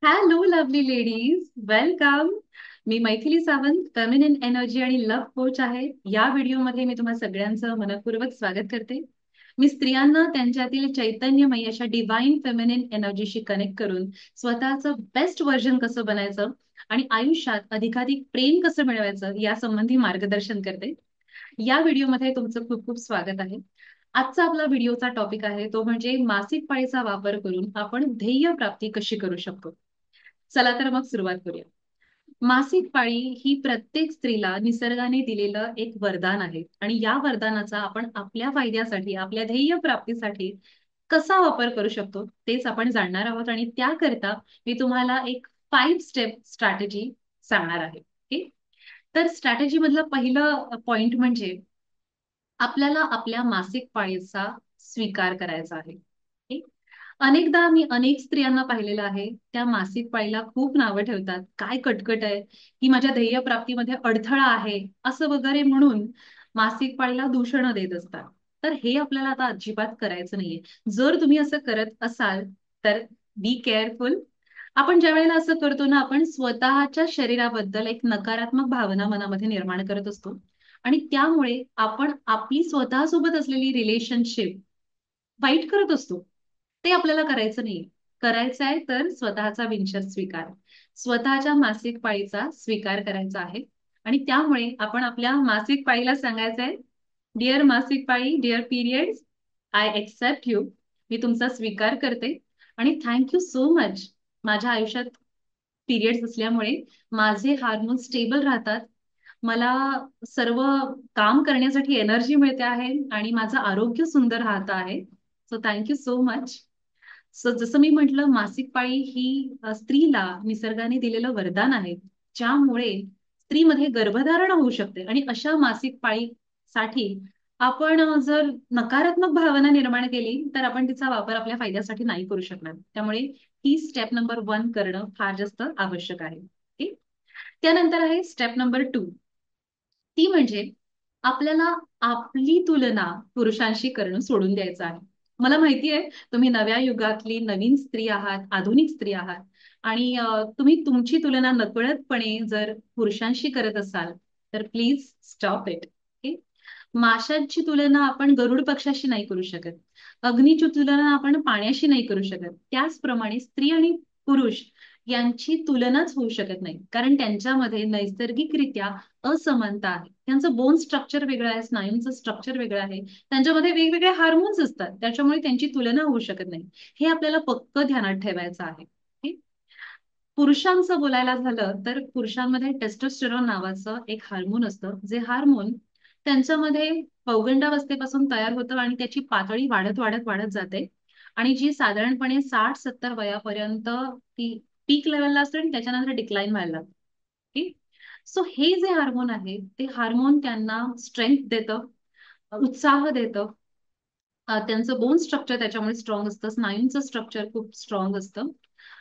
Hello lovely ladies, welcome. मी Maithili Sawant, feminine energy आणि love coach आहे. या व्हिडिओमध्ये मी तुम्हा सगळ्यांचं मनपूर्वक स्वागत करते. मी स्त्रियांना त्यांच्यातील चैतन्यमयी अशा डिवाइन फेमिनिन एनर्जीशी कनेक्ट करून स्वतःचं बेस्ट व्हर्जन कसं बनायचं आणि आयुष्यात अधिकाधिक प्रेम कसं मिळवायचं यासंबंधी मार्गदर्शन करते. या व्हिडिओमध्ये तुमचं खूप खूप स्वागत आहे. आजचा आपला व्हिडिओचा टॉपिक आहे तो म्हणजे मासिक पाळीचा वापर करून आपण ध्येय प्राप्ती कशी करू शकतो. चला तर मग सुरुवात करूया. मासिक पाळी ही प्रत्येक स्त्रीला निसर्गाने दिलेलं एक वरदान आहे आणि या वरदानाचा आपण आपल्या फायद्यासाठी, आपल्या ध्येय प्राप्तीसाठी कसा वापर करू शकतो तेच आपण जाणणार आहोत. आणि त्याकरता मी तुम्हाला एक 5 स्टेप स्ट्रॅटेजी सांगणार आहे. ओके. तर स्ट्रॅटेजी मधलं पहिलं पॉइंट म्हणजे आपल्याला आपल्या मासिक पाळीचा स्वीकार करायचा आहे. ओके? अनेकदा मी अनेक स्त्रियांना पाहिलेलं आहे, त्या मासिक पाळीला खूप नावं ठेवतात. काय कटकट आहे, ही माझ्या ध्येय प्राप्तीमध्ये अडथळा आहे, असं वगैरे म्हणून मासिक पाळीला दूषणं देत असतात. तर हे आपल्याला आता अजिबात करायचं नाहीये. जर तुम्ही असं करत असाल तर बी केअरफुल. आपण ज्या वेळेला असं करतो ना, आपण स्वतःच्या शरीराबद्दल एक नकारात्मक भावना मनामध्ये निर्माण करत असतो आणि त्यामुळे आपण आपली स्वतःसोबत असलेली रिलेशनशिप वाईट करत असतो. ते आपल्याला करायचं नाही. करायचं आहे तर स्वतःचा बिनशर्त स्वीकार, स्वतःच्या मासिक पाळीचा स्वीकार करायचा आहे. आणि त्यामुळे आपण आपल्या मासिक पाळीला सांगायचं आहे, डिअर मासिक पाळी, dear periods, I accept you. मी तुमचा स्वीकार करते आणि थँक यू सो मच. माझ्या आयुष्यात पिरियड्स असल्यामुळे माझे हार्मोन स्टेबल राहतात. मला सर्व काम करण्यासाठी एनर्जी मिळते आहे आणि माझं आरोग्य सुंदर राहत आहे. So thank you so much. So जसं मी म्हटलं, मासिक पाळी ही स्त्रीला निसर्गाने दिलेलं वरदान आहे, ज्यामुळे स्त्रीमध्ये गर्भधारण होऊ शकते. आणि अशा मासिक पाळीसाठी आपण जर नकारात्मक भावना निर्माण केली तर आपण तिचा वापर आपल्या फायद्यासाठी नाही करू शकणार. त्यामुळे ही स्टेप नंबर 1 करणं फार जास्त आवश्यक आहे. ओके. त्यानंतर आहे स्टेप नंबर 2. ती म्हणजे आपल्याला आपली तुलना पुरुषांशी करणं सोडून द्यायचं आहे. मला माहिती आहे तुम्ही नव्या युगातली नवीन स्त्री आहात, आधुनिक स्त्री आहात आणि तुम्ही तुमची तुलना नकळतपणे जर पुरुषांशी करत असाल तर प्लीज स्टॉप इट. ओके. माशांची तुलना आपण गरुड पक्षाशी नाही करू शकत. अग्नीची तुलना आपण पाण्याशी नाही करू शकत. त्याचप्रमाणे स्त्री आणि पुरुष यांची तुलनाच होऊ शकत नाही, कारण त्यांच्यामध्ये नैसर्गिकरित्या असमानता आहे. त्यांचं बोन स्ट्रक्चर वेगळं आहे, स्नायूंचं स्ट्रक्चर वेगळं आहे, त्यांच्यामध्ये वेगवेगळे हार्मोन्स असतात, त्याच्यामुळे त्यांची तुलना होऊ शकत नाही. हे आपल्याला पक्क ध्यानात ठेवायचं आहे. ओके? पुरुषांचं बोलायला झालं तर पुरुषांमध्ये टेस्टोस्टेरॉन नावाचं एक हार्मोन असतं, जे हार्मोन त्यांच्यामध्ये पौगंडावस्थेपासून तयार होतं आणि त्याची पातळी वाढत वाढत वाढत जाते आणि जी साधारणपणे 60-70 वयापर्यंत ती पीक लेवलला असते आणि त्याच्यानंतर डिक्लाइन व्हायला लागते. सो हे जे हार्मोन आहे ते हार्मोन त्यांना स्ट्रेंथ देतं, उत्साह देतं. त्यांचं बोन स्ट्रक्चर त्याच्यामुळे स्ट्रॉंग असतं, स्नायूंचं स्ट्रक्चर खूप स्ट्रॉंग असतं.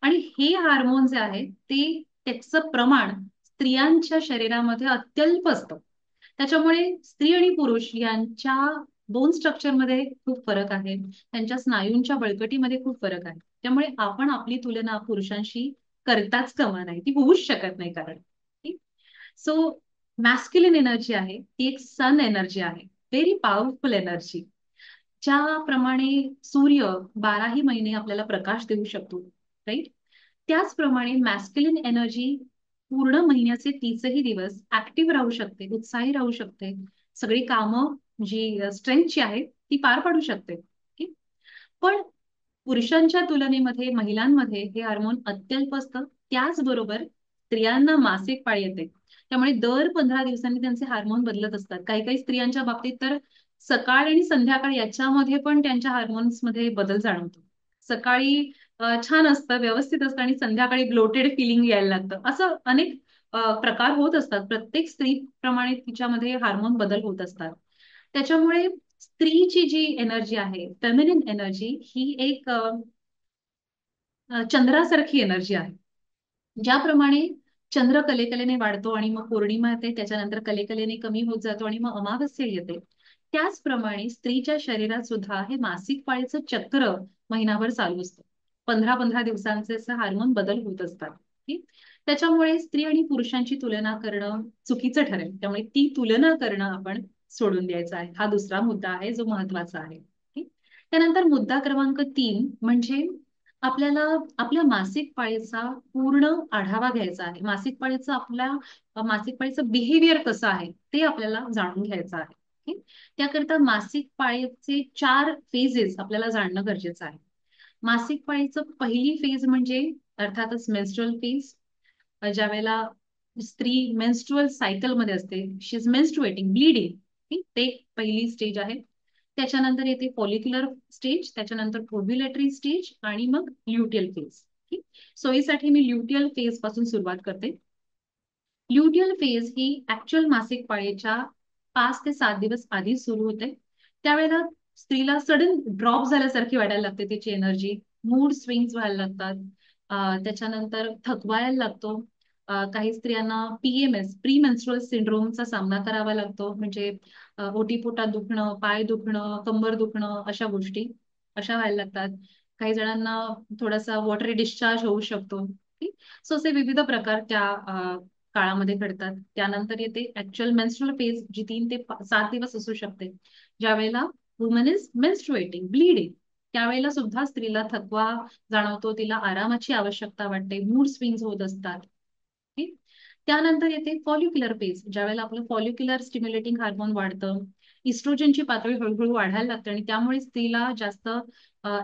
आणि हे हार्मोन जे आहे ते त्याचं प्रमाण स्त्रियांच्या शरीरामध्ये अत्यल्प असतं. त्याच्यामुळे स्त्री आणि पुरुष यांच्या बोन स्ट्रक्चरमध्ये खूप फरक आहे, त्यांच्या स्नायूंच्या बळकटीमध्ये खूप फरक आहे. त्यामुळे आपण आपली तुलना पुरुषांशी करताच कामा नाही, ती होऊच शकत नाही. कारण सो मॅस्क्युलिन एनर्जी आहे ती एक सन एनर्जी आहे, व्हेरी पॉवरफुल एनर्जी. ज्याप्रमाणे सूर्य 12ही महिने आपल्याला प्रकाश देऊ शकतो, राईट, त्याचप्रमाणे मॅस्क्युलिन एनर्जी पूर्ण महिन्याचे 30ही दिवस ऍक्टिव्ह राहू शकते, उत्साही राहू शकते, सगळी कामं जी स्ट्रेंथची आहे ती पार पाडू शकते. ओके? पण पुरुषांच्या तुलनेमध्ये महिलांमध्ये हे हार्मोन अत्यल्प असतं. त्याचबरोबर स्त्रियांना मासिक पाळी येते, त्यामुळे दर 15 दिवसांनी त्यांचे हार्मोन बदलत असतात. काही काही स्त्रियांच्या बाबतीत तर सकाळ आणि संध्याकाळ याच्यामध्ये पण त्यांच्या हार्मोन्स मध्ये बदल जाणवतो. सकाळी छान असतं, व्यवस्थित असतं आणि संध्याकाळी ब्लोटेड फिलिंग यायला लागतं. असं अनेक प्रकार होत असतात. प्रत्येक स्त्रीप्रमाणे तिच्यामध्ये हार्मोन बदल होत असतात. त्याच्यामुळे स्त्रीची जी एनर्जी आहे, फेमिनिन एनर्जी, ही एक चंद्रासारखी एनर्जी आहे. ज्याप्रमाणे चंद्र कलेकलेने वाढतो आणि मग पौर्णिमा येते, त्याच्यानंतर कलेकलेने कमी होत जातो आणि मग अमावस्या येते. त्याचप्रमाणे स्त्रीच्या शरीरात सुद्धा हे मासिक पाळीचं चक्र महिनाभर चालू असतं. 15-15 दिवसांचे असे हार्मोन बदल होत असतात. ठीक? त्याच्यामुळे स्त्री आणि पुरुषांची तुलना करणं चुकीचं ठरेल. त्यामुळे ती तुलना करणं आपण सोडून द्यायचं आहे. हा दुसरा मुद्दा आहे जो महत्वाचा आहे. ठीक? त्यानंतर मुद्दा क्रमांक 3 म्हणजे आपल्याला आपल्या मासिक पाळीचा पूर्ण आढावा घ्यायचा आहे. मासिक पाळीचं बिहेवियर कसं आहे ते आपल्याला जाणून घ्यायचं आहे. ठीक? त्याकरता मासिक पाळीचे 4 फेजेस आपल्याला जाणणं गरजेचं आहे. मासिक पाळीचं पहिली फेज म्हणजे अर्थातच मेन्स्ट्रुअल फेज. ज्यावेळेला स्त्री मेन्स्ट्रुअल सायकल मध्ये असते, शी इज मेन्स्ट्रुएटिंग, ब्लीडिंग. ते पहिली स्टेज आहे. त्याच्यानंतर येते फॉलिक्युलर स्टेज, त्याच्यानंतर ओव्ह्युलेटरी स्टेज आणि मग ल्युटियल फेज. ठीक? सोयीसाठी मी ल्युटियल फेज पासून सुरुवात करते. ल्युटियल फेज ही ऍक्च्युअल मासिक पाळीच्या 5 ते 7 दिवस आधी सुरू होते. त्यावेळेला स्त्रीला सडन ड्रॉप झाल्यासारखी वाटायला लागते तिची एनर्जी, मूड स्विंग्स व्हायला लागतात. त्याच्यानंतर थकवायला लागतो. काही स्त्रियांना पीएमएस, प्री मेन्स्ट्रुअल सिंड्रोमचा सामना करावा लागतो. म्हणजे ओटीपोटात दुखणं, पाय दुखणं, कंबर दुखणं, अशा गोष्टी अशा व्हायला लागतात. काही जणांना थोडासा वॉटरी डिस्चार्ज होऊ शकतो. सो असे विविध प्रकार त्या काळामध्ये घडतात. त्यानंतर येते ऍक्च्युअल मेन्स्ट्रुअल फेज, जी 3 ते 7 दिवस असू शकते, ज्यावेळेला वुमन इज मेन्स्ट्रुएटिंग, ब्लीडिंग. त्यावेळेला सुद्धा स्त्रीला थकवा जाणवतो, तिला आरामाची आवश्यकता वाटते, मूड स्विंग्स होत असतात. ठीक? त्यानंतर येते फॉलिक्युलर फेज, ज्यावेळेला आपलं फॉलिक्युलर स्टिम्युलेटिंग हार्मोन वाढतं, इस्ट्रोजनची पातळी हळूहळू वाढायला लागते आणि त्यामुळे स्त्रीला जास्त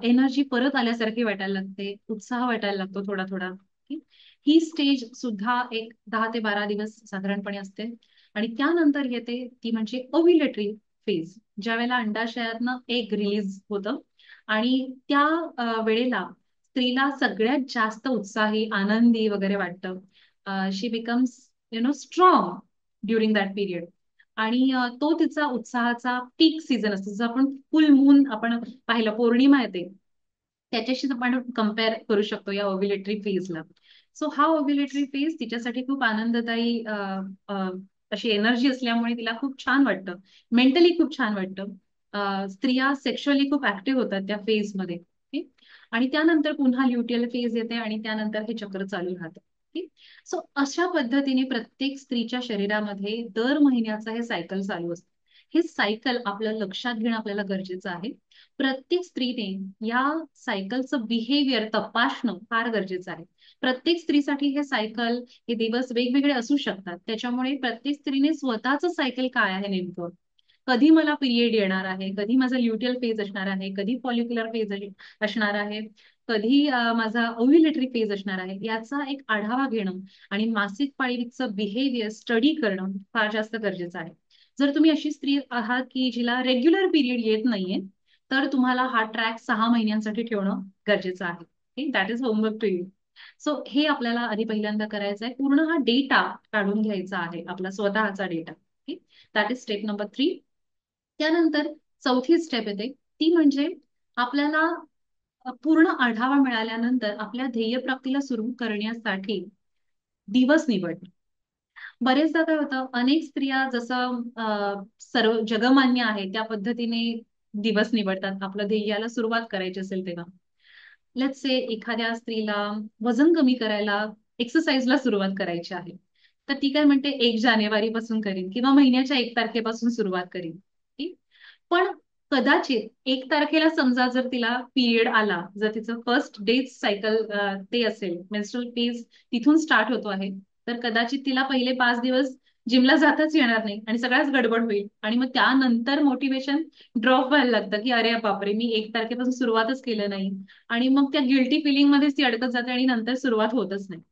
एनर्जी परत आल्यासारखी वाटायला लागते, उत्साह वाटायला लागतो थोडा थोडा. ठीक? ही स्टेज सुद्धा एक 10 ते 12 दिवस साधारणपणे असते. आणि त्यानंतर येते ती म्हणजे ओव्ह्युलेटरी फेज, ज्या वेळेला अंडाशयातनं एग रिलीज होतं आणि त्या वेळेला स्त्रीला सगळ्यात जास्त उत्साही, आनंदी वगैरे वाटतं. She becomes strong during that period. आणि तो तिचा उत्साहाचा पीक सीझन असतो. जसं आपण फुल मून आपण पाहिलं, पौर्णिमा येते, त्याच्याशी आपण कम्पेअर करू शकतो या ओव्ह्युलेटरी फेजला. सो हा ओव्ह्युलेटरी फेज तिच्यासाठी खूप आनंददायी अशी एनर्जी असल्यामुळे तिला खूप छान वाटतं, मेंटली खूप छान वाटतं. स्त्रिया सेक्शुअली खूप ऍक्टिव्ह होतात त्या फेजमध्ये. ठीक? आणि त्यानंतर पुन्हा ल्युटियल फेज येते आणि त्यानंतर हे चक्र चालू राहतं. ठीक? सो अशा पद्धतीने प्रत्येक स्त्रीच्या शरीरामध्ये दर महिन्याचं हे सायकल चालू असतं. हे सायकल आपलं लक्षात घेणं आपल्याला गरजेचं आहे. प्रत्येक स्त्रीने या सायकलचं बिहेवियर तपासणं फार गरजेचं आहे. प्रत्येक स्त्रीसाठी हे सायकल, हे दिवस वेगवेगळे असू शकतात. त्याच्यामुळे प्रत्येक स्त्रीने स्वतःचं सायकल काय आहे नेमकं, कधी मला पिरियड येणार आहे, कधी माझा ल्युटियल फेज असणार आहे, कधी फॉलिक्युलर फेज असणार आहे, कधी माझा ओव्ह्युलेटरी फेज असणार आहे, याचा एक आढावा घेणं आणि मासिक पाळीचं बिहेवियर स्टडी करणं फार जास्त गरजेचं आहे. जर तुम्ही अशी स्त्री आहात की जिला रेग्युलर पिरियड येत नाहीये, तर तुम्हाला हा ट्रॅक 6 महिन्यांसाठी ठेवणं गरजेचं आहे. That is homework to you. So हे आपल्याला आधी पहिल्यांदा करायचं आहे. पूर्ण हा डेटा काढून घ्यायचा आहे, आपला स्वतःचा data. That is step number 3. त्यानंतर चौथी स्टेप येते, ती म्हणजे आपल्याला पूर्ण आढावा मिळाल्यानंतर आपल्या ध्येयप्राप्तीला सुरू करण्यासाठी दिवस निवड. बरेचदा काय होतं, अनेक स्त्रिया जसं सर्व जगमान्य आहे त्या पद्धतीने दिवस निवडतात आपलं ध्येयाला सुरुवात करायची असेल तेव्हा. लेट्स से एखाद्या स्त्रीला वजन कमी करायला एक्सरसाइजला सुरुवात करायची आहे, तर ती काय म्हणते 1 जानेवारी पासून करीन किंवा महिन्याच्या 1 तारखेपासून सुरुवात करीन. ठीक? पण कदाचित 1 तारखेला समजा जर तिला पिरियड आला, जर तिचं फर्स्ट डे सायकल ते असेल, मेन्स्ट्रुअल फेज तिथून स्टार्ट होतो आहे, तर कदाचित तिला पहिले 5 दिवस जिमला जाताच येणार नाही आणि सगळ्याच गडबड होईल आणि मग त्यानंतर मोटिवेशन ड्रॉप व्हायला लागतं की अरे बापरे, मी 1 तारखेपासून सुरुवातच केलं नाही. आणि मग त्या गिल्टी फिलिंगमध्येच ती अडकत जाते आणि नंतर सुरुवात होतच नाही.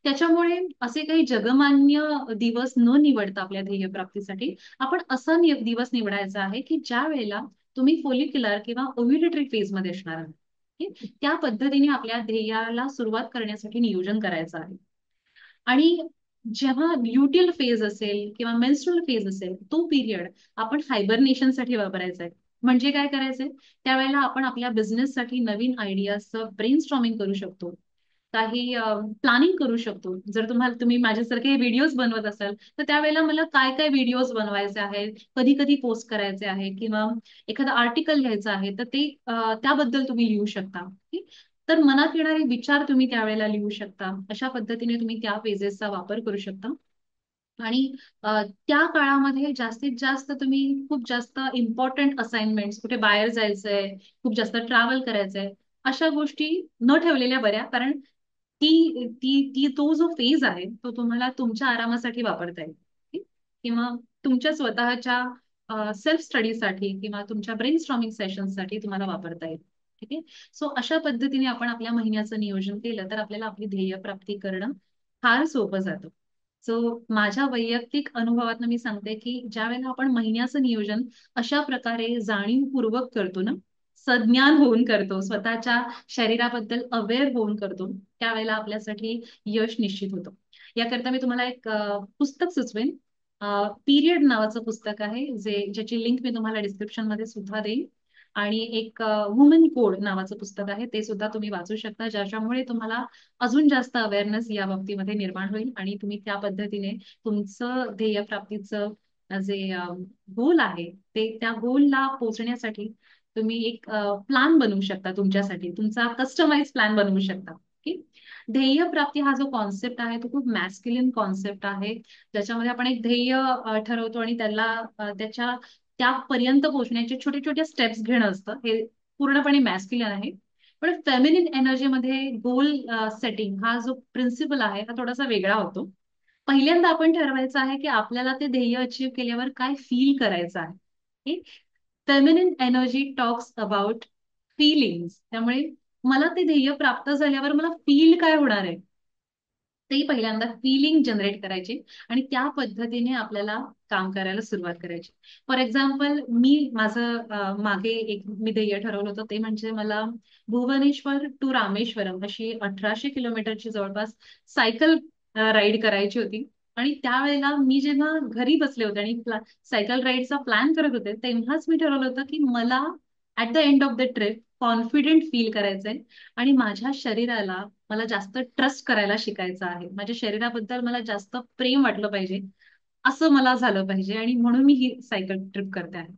त्याच्यामुळे असे काही जगमान्य दिवस न निवडता आपल्या ध्येयप्राप्तीसाठी आपण असा दिवस निवडायचा आहे की ज्या वेळेला तुम्ही फोलिक्युलर किंवा ओव्ह्युलेटरी फेज मध्ये असणार आहात. त्या पद्धतीने आपल्या ध्येयाला सुरुवात करण्यासाठी नियोजन करायचं आहे. आणि जेव्हा ल्युटियल फेज असेल किंवा मेन्स्ट्रुअल फेज असेल, तो पिरियड आपण हायबरनेशनसाठी वापरायचा आहे. म्हणजे काय करायचंय, त्यावेळेला आपण आपल्या बिझनेससाठी नवीन आयडियाजचं ब्रेनस्टॉर्मिंग करू शकतो. काही प्लॅनिंग करू शकतो. जर तुम्ही माझ्यासारखे व्हिडिओज बनवत असाल तर त्यावेळेला मला काय काय व्हिडिओज बनवायचे आहेत, कधी कधी पोस्ट करायचे आहे, किंवा एखादं आर्टिकल लिहायचं आहे तर ते त्याबद्दल तुम्ही लिहू शकता. ओके? तर मनात येणारे विचार तुम्ही त्यावेळेला लिहू शकता. अशा पद्धतीने तुम्ही त्या पेजेसचा वापर करू शकता. आणि त्या काळामध्ये जास्तीत जास्त तुम्ही खूप जास्त इम्पॉर्टंट असाइनमेंट्स, कुठे बाहेर जायचंय, खूप जास्त ट्रॅव्हल करायचंय, अशा गोष्टी न ठेवलेल्या बऱ्या. कारण ती ती ती तो जो फेज आहे तो तुम्हाला तुमच्या आरामासाठी वापरता येईल. ठीक? किंवा तुमच्या स्वतःच्या सेल्फ स्टडीसाठी किंवा तुमच्या ब्रेन स्टॉर्मिंग सेशनसाठी तुम्हाला वापरता येईल. ठीक आहे. सो अशा पद्धतीने आपण आपल्या महिन्याचं नियोजन केलं तर आपल्याला आपली ध्येय प्राप्ती करणं फार सोपं जातं. सो माझ्या वैयक्तिक अनुभवातनं मी सांगते की ज्या वेळेला आपण महिन्याचं नियोजन अशा प्रकारे जाणीवपूर्वक करतो ना, सज्ञान होऊन करतो, स्वतःच्या शरीराबद्दल अवेअर होऊन करतो, त्यावेळेला आपल्यासाठी यश निश्चित होतं. याकरता मी तुम्हाला एक पुस्तक सुचवेन. पीरियड नावाचं पुस्तक आहे, ज्याची लिंक मी तुम्हाला डिस्क्रिप्शन मध्ये सुद्धा देईन. आणि एक वुमन कोड नावाचं पुस्तक आहे, ते सुद्धा तुम्ही वाचू शकता, ज्याच्यामुळे तुम्हाला अजून जास्त अवेअरनेस या बाबतीमध्ये निर्माण होईल आणि तुम्ही त्या पद्धतीने तुमचं ध्येयप्राप्तीचं जे गोल आहे ते त्या गोलला पोहोचण्यासाठी तुम्ही एक प्लॅन बनवू शकता. तुमच्यासाठी तुमचा कस्टमाइज प्लॅन बनवू शकता. ओके? ध्येय प्राप्ती हा जो कॉन्सेप्ट आहे तो खूप मॅस्क्युलिन कॉन्सेप्ट आहे, ज्याच्यामध्ये आपण एक ध्येय ठरवतो आणि त्याला त्याच्या त्यापर्यंत पोहोचण्याचे छोटे छोटे स्टेप्स घेणं असतं. हे पूर्णपणे मॅस्क्युलिन आहे. पण फेमिनिन एनर्जीमध्ये गोल सेटिंग हा जो प्रिन्सिपल आहे हा थोडासा वेगळा होतो. पहिल्यांदा आपण ठरवायचं आहे की आपल्याला ते ध्येय अचीव केल्यावर काय फील करायचं आहे. Feminine energy talks about feelings. त्यामुळे मला ते ध्येय प्राप्त झाल्यावर मला फील काय होणार आहे, ते पहिल्यांदा फिलिंग जनरेट करायचे आणि त्या पद्धतीने आपल्याला काम करायला सुरुवात करायची. फॉर एक्झाम्पल मागे एक मी ध्येय ठरवलं होतं, ते म्हणजे मला भुवनेश्वर टू रामेश्वरम अशी 1800 किलोमीटरची जवळपास सायकल राईड करायची होती. आणि त्यावेळेला मी जेव्हा घरी बसले होते आणि सायकल राईडचा प्लॅन करत होते, तेव्हाच मी ठरवलं होतं की मला at the end of the trip confident feel करायचंय आणि माझ्या शरीराला मला जास्त ट्रस्ट करायला शिकायचं आहे. माझ्या शरीराबद्दल मला जास्त प्रेम वाटलं पाहिजे, असं मला झालं पाहिजे, आणि म्हणून मी ही सायकल ट्रिप करते आहे.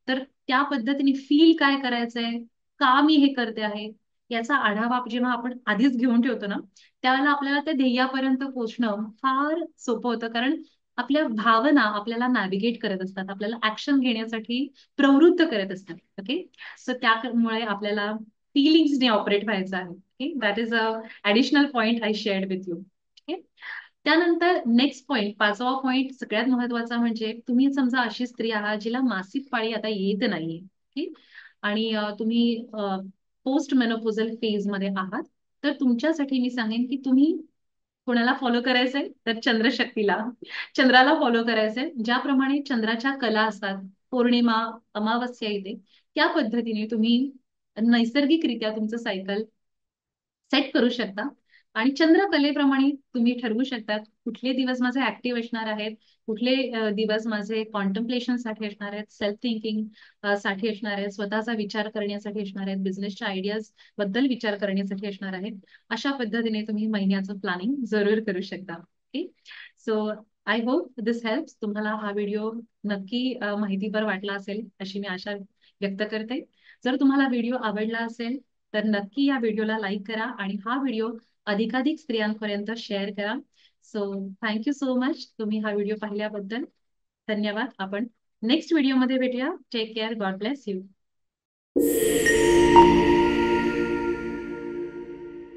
तर त्या पद्धतीने फील काय करायचंय, का मी हे करते आहे, याचा आढावा जेव्हा आपण आधीच घेऊन ठेवतो ना, त्यावेळेला आपल्याला त्या ध्येयापर्यंत पोहोचणं फार सोपं होतं. कारण आपल्या भावना आपल्याला नॅव्हिगेट करत असतात, आपल्याला ऍक्शन घेण्यासाठी प्रवृत्त करत असतात. ओके? सो त्यामुळे आपल्याला फिलिंग्सने ऑपरेट व्हायचं आहे. Okay? That is a additional point I shared with you. Okay? त्यानंतर नेक्स्ट पॉइंट, 5वा पॉइंट सगळ्यात महत्वाचा म्हणजे तुम्ही समजा अशी स्त्री आहात जिला मासिक पाळी आता येत नाहीये. ओके? आणि तुम्ही पोस्ट मेनोपॉझल फेज मध्ये आहात, तर तुमच्यासाठी मी सांगेन की तुम्ही कोणाला फॉलो करायचंय तर चंद्रशक्तीला, चंद्राला फॉलो करायचंय. ज्याप्रमाणे चंद्राच्या कला असतात, पौर्णिमा, अमावस्या येते, त्या पद्धतीने तुम्ही नैसर्गिकरित्या तुमचं सायकल सेट करू शकता. आणि चंद्रकलेप्रमाणे तुम्ही ठरवू शकता कुठले दिवस माझे ऍक्टिव्ह असणार आहेत, कुठले दिवस माझे कॉन्टम्प्लेशन साठी असणार आहेत, सेल्फ थिंकिंग साठी असणार आहेत, स्वतःचा विचार करण्यासाठी असणार आहेत, बिझनेसच्या आयडियाज बद्दल विचार करण्यासाठी असणार आहेत. अशा पद्धतीने तुम्ही महिन्याचं प्लॅनिंग जरूर करू शकता. Okay? So I hope this helps. तुम्हाला हा व्हिडिओ नक्की माहितीपर वाटला असेल अशी मी आशा व्यक्त करते. जर तुम्हाला व्हिडिओ आवडला असेल तर नक्की या व्हिडिओला लाईक करा आणि हा व्हिडिओ अधिकाधिक स्त्रियांपर्यंत शेअर करा. सो थँक्यू सो मच तुम्ही हा व्हिडिओ पाहिल्याबद्दल. धन्यवाद. आपण नेक्स्ट व्हिडिओमध्ये भेटूया. Take care. God bless you.